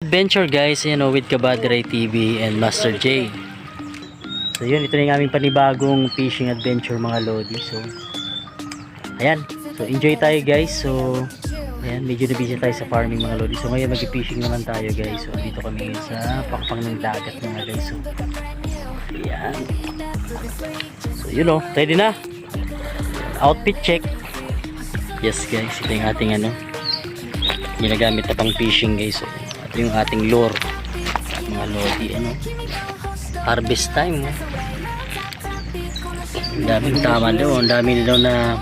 adventure guys, you know, with Kabadiray TV and Master J. So yun, ito na yung aming panibagong fishing adventure mga lodi. So ayan, so enjoy tayo guys. So ayan, medyo na busy tayo sa farming mga lodi. So ngayon mag-fishing naman tayo guys. So dito kami sa pakpang ng dagat mga guys. So ayan. So yun o, ready na. Outfit check. Yes guys, ito yung ating ano, ginagamit na pang fishing guys. So ito yung ating lure mga lodi, ano, harvest time. Ang daming tama daw, ang dami daw na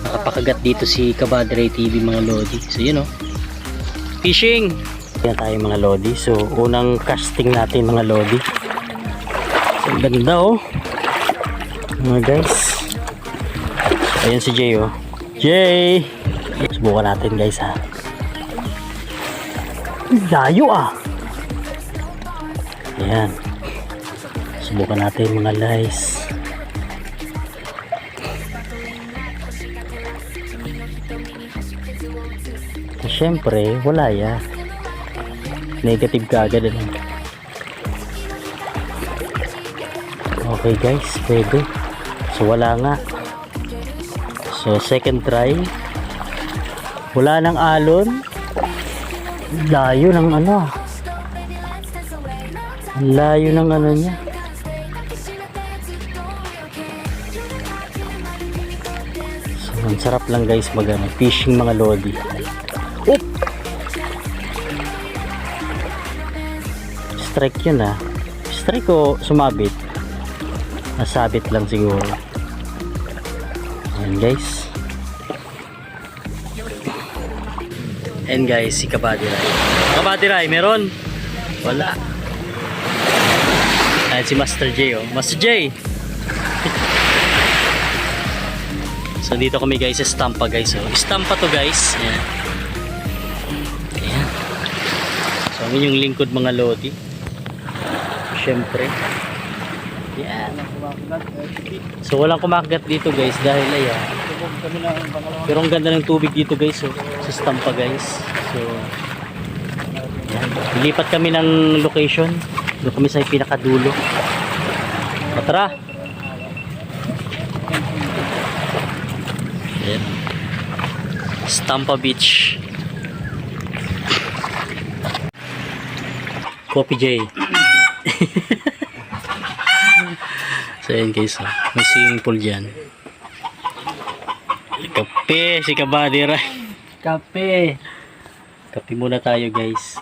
nakapakagat dito si Kabadiray TV mga lodi. So yun o, fishing. Yan tayo mga lodi. So unang casting natin mga lodi. So ang ganda o mga guys. So, ayan si Jay o. Jay, subukan natin guys ha. Layo ah. Ayan, subukan natin mga guys. Siyempre wala ya, negative kagad ano. Okay guys, pwede. So wala nga. So second try, wala nang alon. Layo ng ano, layo ng ano niya. So ang sarap lang guys mag ano, fishing mga lodi. Oop! Strike yun ah. Strike o sumabit? Nasabit lang siguro. Ayan guys. Ayan guys, si Kabadiray. Kabadiray, meron? Wala. Ayan si Master J oh. Master J! So dito kami guys sa Stampa guys oh. Stampa to guys. Ayan. Ayan. So amin yung lingkod mga lodi. Siyempre. Ayan. So walang kumakagat dito guys dahil ayan. Pero ang ganda ng tubig dito guys oh, sa Stampa guys. So ayan. Lilipat kami ng location. Doon kami sa pinakadulo. Tara. Ayan. Stampa Beach. Coffee J. So ayan guys oh. May swimming pool dyan. Kape si Kabadiray. Kape. Kape muna tayo guys.